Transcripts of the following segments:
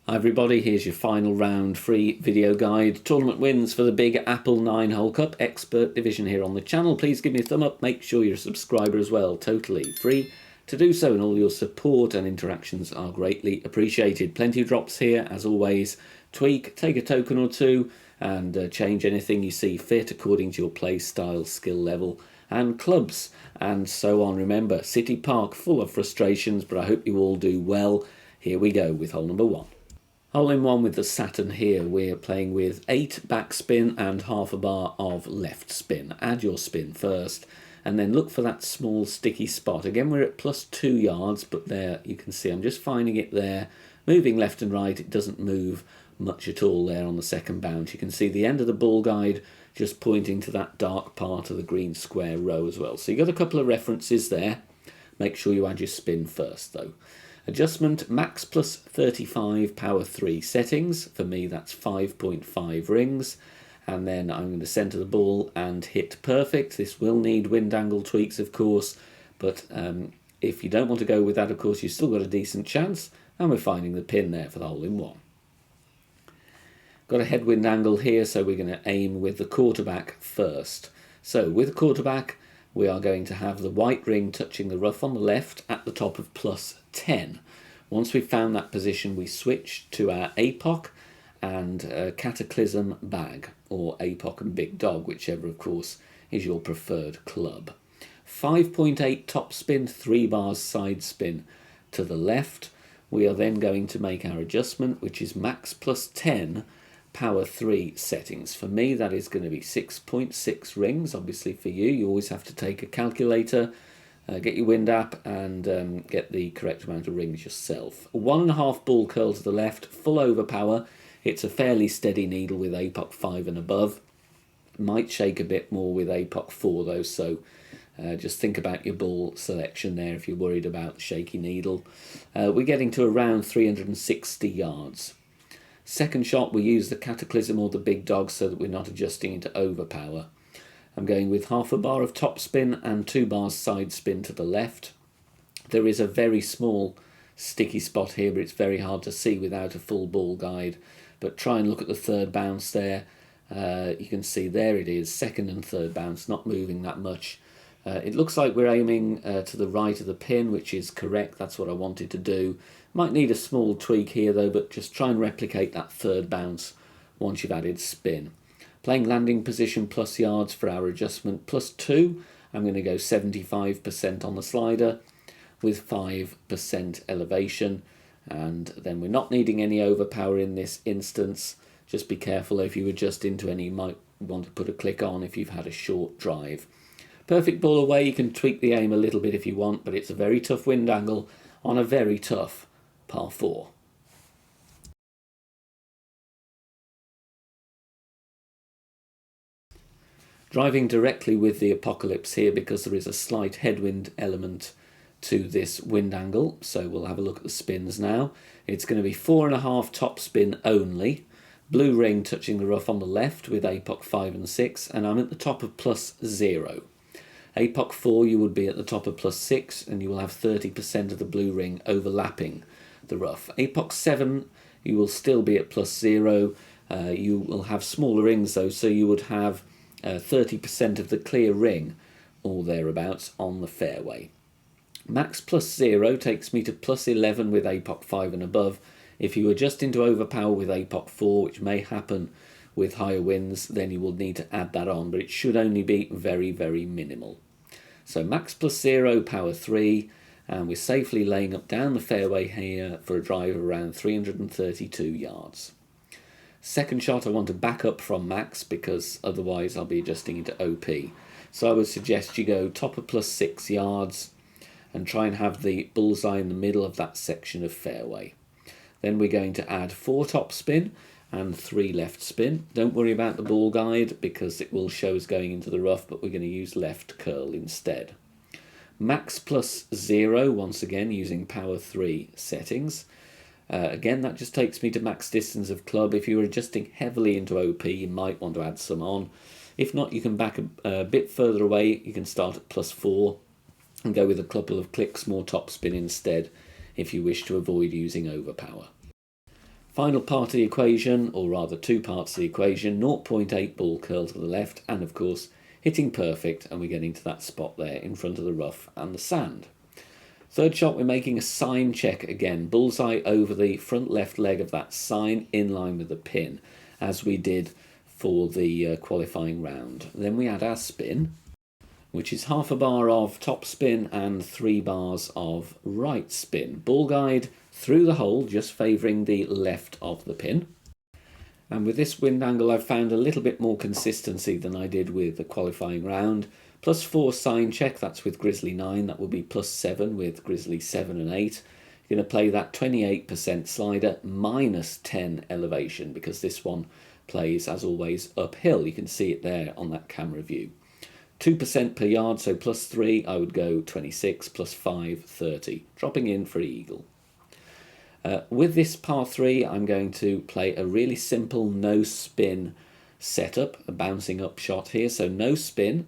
Hi everybody, here's your final round free video guide. Tournament wins for the big Apple 9-hole cup expert division here on the channel. Please give me a thumb up, make sure you're a subscriber as well, totally free to do so, and all your support and interactions are greatly appreciated. Plenty of drops here as always. Tweak, take a token or two and change anything you see fit according to your play style, skill level and clubs and so on. Remember, City Park full of frustrations, but I hope you all do well. Here we go with hole number 1. Hole in 1 with the Saturn here. We're playing with 8 backspin and half a bar of left spin. Add your spin first and then look for that small sticky spot. Again, we're at plus 2 yards, but there you can see I'm just finding it there. Moving left and right, it doesn't move much at all there on the second bounce. You can see the end of the ball guide just pointing to that dark part of the green square row as well. So you've got a couple of references there. Make sure you add your spin first though. Adjustment, max plus 35, power 3 settings. For me, that's 5.5 rings. And then I'm going to centre the ball and hit perfect. This will need wind angle tweaks, of course. But if you don't want to go with that, of course, you've still got a decent chance. And we're finding the pin there for the hole in 1. Got a headwind angle here, so we're going to aim with the quarterback first. So with the quarterback, we are going to have the white ring touching the rough on the left at the top of plus 10. Once we've found that position, we switch to our APOC and Cataclysm bag, or APOC and Big Dog, whichever of course is your preferred club. 5.8 top spin, 3 bars side spin to the left. We are then going to make our adjustment, which is max plus 10 power 3 settings. For me, that is going to be 6.6 rings. Obviously for you, you always have to take a calculator, get your wind app and get the correct amount of rings yourself. 1.5 ball curl to the left, full overpower. It's a fairly steady needle with APOC 5 and above. Might shake a bit more with APOC 4 though, so just think about your ball selection there if you're worried about the shaky needle. We're getting to around 360 yards. Second shot, we use the Cataclysm or the Big Dog so that we're not adjusting into overpower. I'm going with half a bar of top spin and 2 bars side spin to the left. There is a very small sticky spot here, but it's very hard to see without a full ball guide. But try and look at the third bounce there. You can see there it is, second and third bounce, not moving that much. It looks like we're aiming to the right of the pin, which is correct. That's what I wanted to do. Might need a small tweak here though, but just try and replicate that third bounce once you've added spin. Playing landing position plus yards for our adjustment plus 2. I'm going to go 75% on the slider with 5% elevation. And then we're not needing any overpower in this instance. Just be careful if you adjust into any, you might want to put a click on if you've had a short drive. Perfect ball away, you can tweak the aim a little bit if you want, but it's a very tough wind angle on a very tough par 4. Driving directly with the Apocalypse here because there is a slight headwind element to this wind angle, so we'll have a look at the spins now. It's going to be 4.5 top spin only. Blue ring touching the rough on the left with APOC 5 and 6, and I'm at the top of plus 0. APOC 4 you would be at the top of plus 6 and you will have 30% of the blue ring overlapping the rough. APOC 7 you will still be at plus 0. You will have smaller rings though, so you would have 30% of the clear ring or thereabouts on the fairway. Max plus 0 takes me to plus 11 with APOC 5 and above. If you adjust into overpower with APOC 4, which may happen with higher winds, then you will need to add that on, but it should only be very, very minimal. So max plus 0, power 3, and we're safely laying up down the fairway here for a drive of around 332 yards. Second shot, I want to back up from max because otherwise I'll be adjusting into OP. So I would suggest you go top of plus 6 yards and try and have the bullseye in the middle of that section of fairway. Then we're going to add 4 top spin and 3 left spin. Don't worry about the ball guide because it will show us going into the rough, but we're going to use left curl instead. Max plus 0, once again using power 3 settings. Again, that just takes me to max distance of club. If you're adjusting heavily into OP, you might want to add some on. If not, you can back a bit further away. You can start at plus 4 and go with a couple of clicks more top spin instead if you wish to avoid using overpower. Final part of the equation, or rather two parts of the equation, 0.8 ball curl to the left, and of course hitting perfect, and we're getting to that spot there in front of the rough and the sand. Third shot, we're making a sign check again, bullseye over the front left leg of that sign in line with the pin, as we did for the qualifying round. Then we add our spin, which is half a bar of top spin and 3 bars of right spin. Ball guide through the hole, just favouring the left of the pin. And with this wind angle, I've found a little bit more consistency than I did with the qualifying round. +4 sign check, that's with Grizzly 9. That will be +7 with Grizzly 7 and 8. You're going to play that 28% slider, -10 elevation, because this one plays, as always, uphill. You can see it there on that camera view. 2% per yard, so +3, I would go 26, +5, 30, dropping in for eagle. With this par 3, I'm going to play a really simple no spin setup, a bouncing up shot here, so no spin,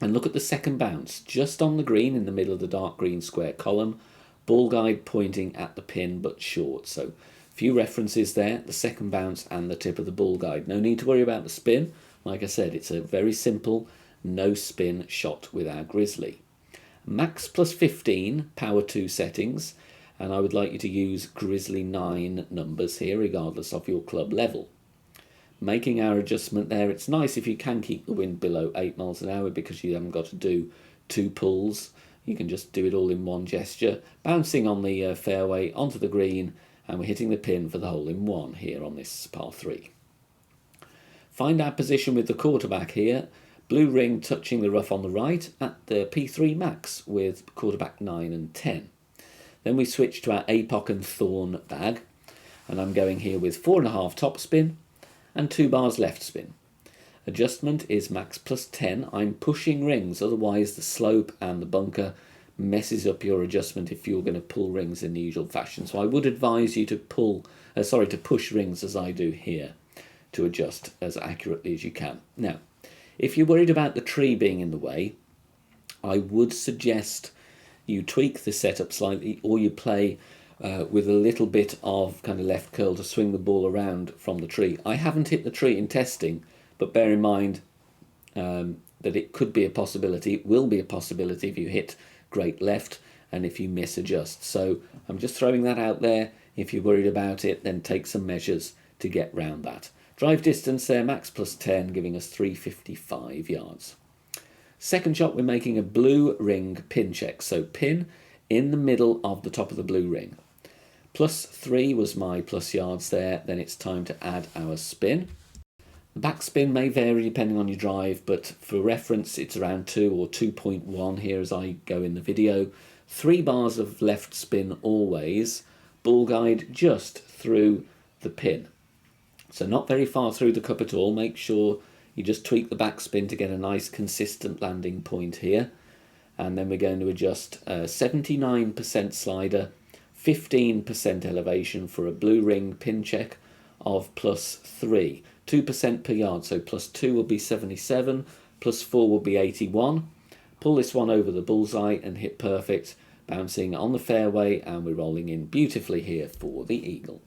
and look at the second bounce, just on the green in the middle of the dark green square column, ball guide pointing at the pin but short, so a few references there, the second bounce and the tip of the ball guide. No need to worry about the spin, like I said, it's a very simple no spin shot with our Grizzly. Max +15, power 2 settings, and I would like you to use Grizzly 9 numbers here, regardless of your club level. Making our adjustment there, it's nice if you can keep the wind below 8 miles an hour because you haven't got to do 2 pulls. You can just do it all in one gesture, bouncing on the fairway onto the green, and we're hitting the pin for the hole in 1 here on this par 3. Find our position with the quarterback here. Blue ring touching the rough on the right at the P3 max with quarterback 9 and 10. Then we switch to our Apoc and Thorn bag, and I'm going here with 4.5 top spin and 2 bars left spin. Adjustment is max +10. I'm pushing rings, otherwise the slope and the bunker messes up your adjustment if you're going to pull rings in the usual fashion. So I would advise you to push rings as I do here to adjust as accurately as you can. Now, if you're worried about the tree being in the way, I would suggest you tweak the setup slightly, or you play with a little bit of kind of left curl to swing the ball around from the tree. I haven't hit the tree in testing, but bear in mind that it could be a possibility. It will be a possibility if you hit great left and if you misadjust. So I'm just throwing that out there. If you're worried about it, then take some measures to get round that. Drive distance there, max +10, giving us 355 yards. Second shot, we're making a blue ring pin check. So pin in the middle of the top of the blue ring. +3 was my plus yards there. Then it's time to add our spin. The backspin may vary depending on your drive, but for reference, it's around 2 or 2.1 here as I go in the video. 3 bars of left spin always. Ball guide just through the pin. So not very far through the cup at all. Make sure you just tweak the backspin to get a nice consistent landing point here. And then we're going to adjust 79% slider, 15% elevation for a blue ring pin check of +3. 2% per yard, so +2 will be 77, +4 will be 81. Pull this one over the bullseye and hit perfect, bouncing on the fairway, and we're rolling in beautifully here for the eagle.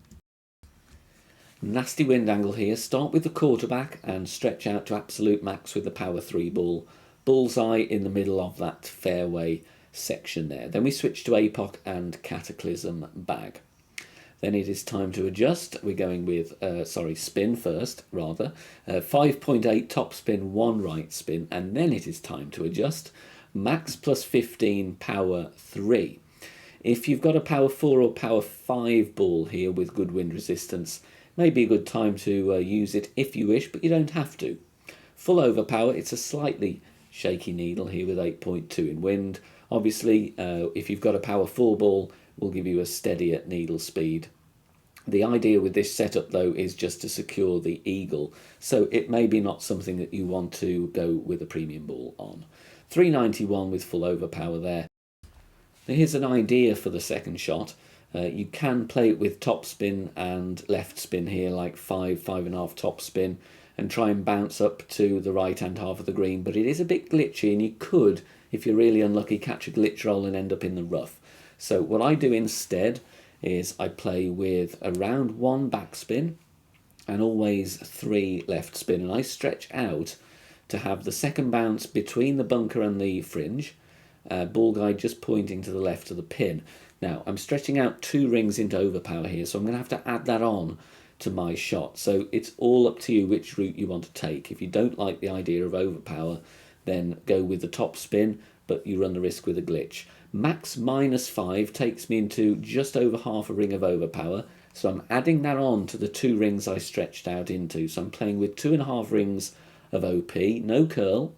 Nasty wind angle here. Start with the quarterback and stretch out to absolute max with the power 3 ball. Bullseye in the middle of that fairway section there. Then we switch to Apoc and Cataclysm bag. Then it is time to adjust. We're going with, spin first, rather. 5.8 top spin, 1 right spin, and then it is time to adjust. Max +15, power 3. If you've got a power 4 or power 5 ball here with good wind resistance, may be a good time to use it if you wish, but you don't have to. Full overpower, it's a slightly shaky needle here with 8.2 in wind. Obviously, if you've got a power 4 ball, will give you a steadier needle speed. The idea with this setup though is just to secure the eagle, so it may be not something that you want to go with a premium ball on. 391 with full overpower there. Now here's an idea for the second shot. You can play it with top spin and left spin here, like 5.5 top spin, and try and bounce up to the right hand half of the green, but it is a bit glitchy and you could, if you're really unlucky, catch a glitch roll and end up in the rough. So what I do instead is I play with around 1 backspin and always 3 left spin, and I stretch out to have the second bounce between the bunker and the fringe, ball guide just pointing to the left of the pin. Now I'm stretching out 2 rings into overpower here, so I'm going to have to add that on to my shot. So it's all up to you which route you want to take. If you don't like the idea of overpower, then go with the top spin, but you run the risk with a glitch. Max -5 takes me into just over half a ring of overpower, so I'm adding that on to the 2 rings I stretched out into. So I'm playing with 2.5 rings of OP, no curl.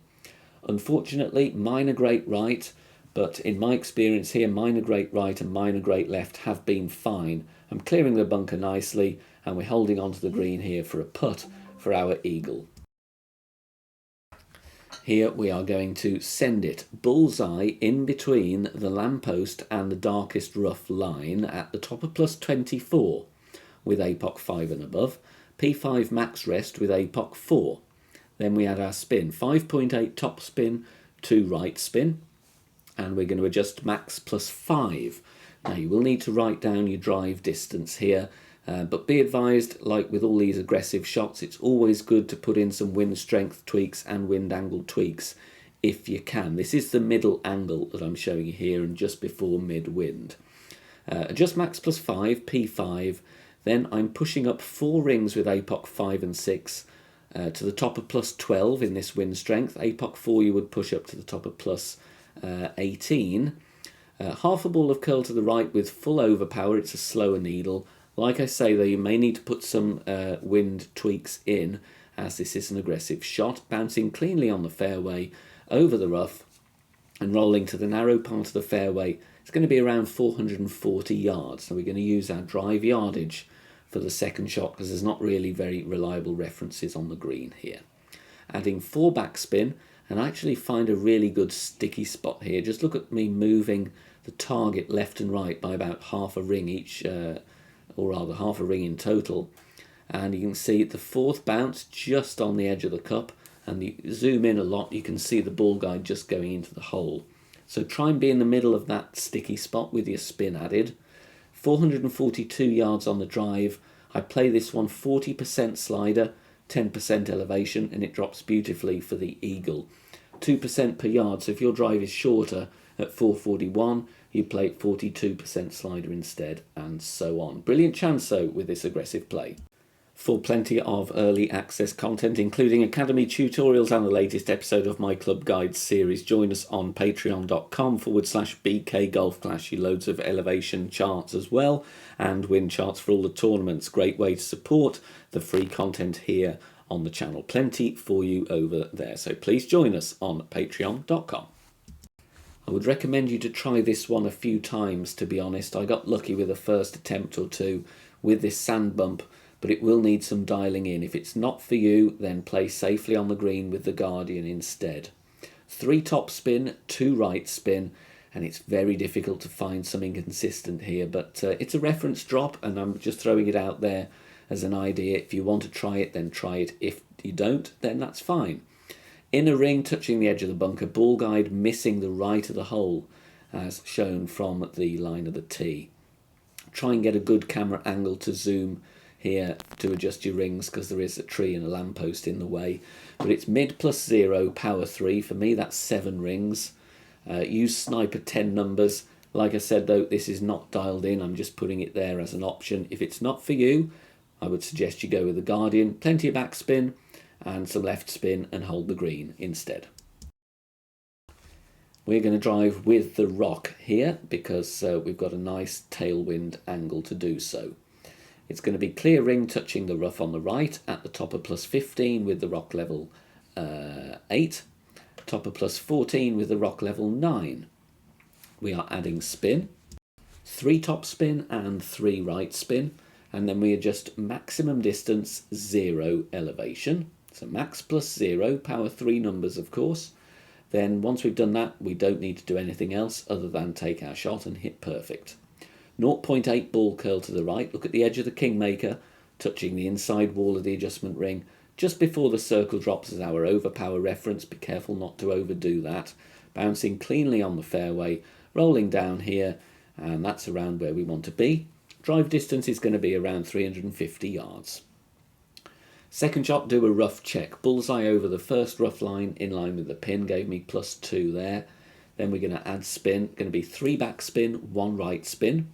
Unfortunately, minor great right, but in my experience here, minor great right and minor great left have been fine. I'm clearing the bunker nicely, and we're holding onto the green here for a putt for our eagle. Here we are going to send it bullseye in between the lamppost and the darkest rough line at the top of +24 with APOC 5 and above, P5 max rest with APOC 4. Then we add our spin, 5.8 top spin, 2 right spin, and we're going to adjust max +5. Now you will need to write down your drive distance here, but be advised, like with all these aggressive shots, it's always good to put in some wind strength tweaks and wind angle tweaks if you can. This is the middle angle that I'm showing you here and just before mid-wind. Adjust max +5, P5, then I'm pushing up 4 rings with APOC 5 and 6 to the top of +12 in this wind strength. APOC 4 you would push up to the top of +18. Half a ball of curl to the right with full overpower, it's a slower needle. Like I say though, you may need to put some wind tweaks in, as this is an aggressive shot, bouncing cleanly on the fairway, over the rough, and rolling to the narrow part of the fairway. It's going to be around 440 yards, so we're going to use our drive yardage for the second shot, because there's not really very reliable references on the green here. Adding 4 backspin, and I actually find a really good sticky spot here. Just look at me moving the target left and right by about half a ring each, or rather half a ring in total, and you can see the 4th bounce just on the edge of the cup, and you zoom in a lot, you can see the ball guide just going into the hole. So try and be in the middle of that sticky spot with your spin added. 442 yards on the drive. I play this one 40% slider, 10% elevation, and it drops beautifully for the eagle. 2% per yard, so if your drive is shorter at 441, you play 42% slider instead, and so on. Brilliant chance though with this aggressive play. For plenty of early access content, including academy tutorials and the latest episode of my Club Guides series, join us on patreon.com/BK Golf Clash. Loads of elevation charts as well, and win charts for all the tournaments. Great way to support the free content here on the channel. Plenty for you over there, so please join us on patreon.com. I would recommend you to try this one a few times, to be honest. I got lucky with a first attempt or two with this sand bump, but it will need some dialing in. If it's not for you, then play safely on the green with the Guardian instead. 3 top spin, 2 right spin, and it's very difficult to find something consistent here, but it's a reference drop, and I'm just throwing it out there as an idea. If you want to try it, then try it. If you don't, then that's fine. Inner ring touching the edge of the bunker, ball guide missing the right of the hole as shown from the line of the tee. Try and get a good camera angle to zoom here to adjust your rings, because there is a tree and a lamppost in the way. But it's mid +0, power 3. For me that's 7 rings. Use sniper 10 numbers. Like I said though, this is not dialed in, I'm just putting it there as an option. If it's not for you, I would suggest you go with the Guardian. Plenty of backspin and some left spin, and hold the green instead. We're going to drive with the rock here, because we've got a nice tailwind angle to do so. It's going to be clear ring touching the rough on the right at the top of +15 with the rock level 8, top of +14 with the rock level 9. We are adding spin, 3 top spin and 3 right spin, and then we adjust maximum distance, 0 elevation. So max +0, power 3 numbers of course. Then once we've done that, we don't need to do anything else other than take our shot and hit perfect. 0.8 ball curl to the right. Look at the edge of the Kingmaker, touching the inside wall of the adjustment ring, just before the circle drops as our overpower reference. Be careful not to overdo that. Bouncing cleanly on the fairway, rolling down here, and that's around where we want to be. Drive distance is going to be around 350 yards. Second shot, do a rough check. Bullseye over the first rough line in line with the pin, gave me +2 there. Then we're going to add spin, going to be 3 back spin, 1 right spin.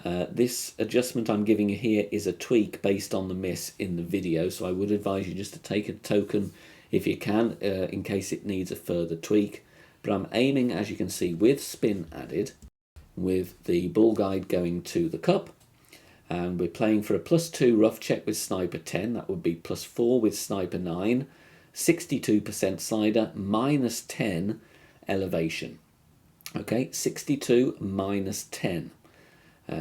This adjustment I'm giving you here is a tweak based on the miss in the video, so I would advise you just to take a token if you can, in case it needs a further tweak. But I'm aiming, as you can see, with spin added, with the bull guide going to the cup, and we're playing for a +2 rough check with sniper 10, that would be +4 with sniper 9, 62% slider, -10 elevation. Okay, 62 -10.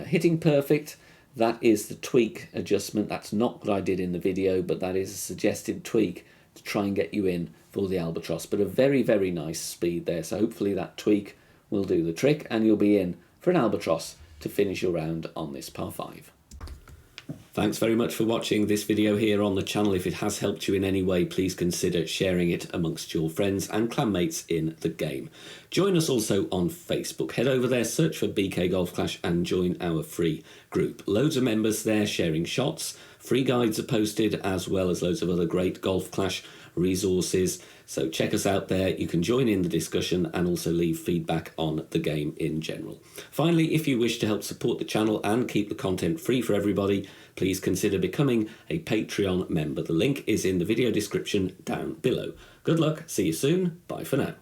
Hitting perfect, that is the tweak adjustment. That's not what I did in the video, but that is a suggested tweak to try and get you in for the albatross. But a very, very nice speed there. So hopefully that tweak will do the trick and you'll be in for an albatross to finish your round on this par 5. Thanks very much for watching this video here on the channel. If it has helped you in any way, please consider sharing it amongst your friends and clanmates in the game. Join us also on Facebook. Head over there, search for BK Golf Clash and join our free group. Loads of members there sharing shots. Free guides are posted, as well as loads of other great Golf Clash resources. So check us out there. You can join in the discussion and also leave feedback on the game in general. Finally, if you wish to help support the channel and keep the content free for everybody, please consider becoming a Patreon member. The link is in the video description down below. Good luck, see you soon, bye for now.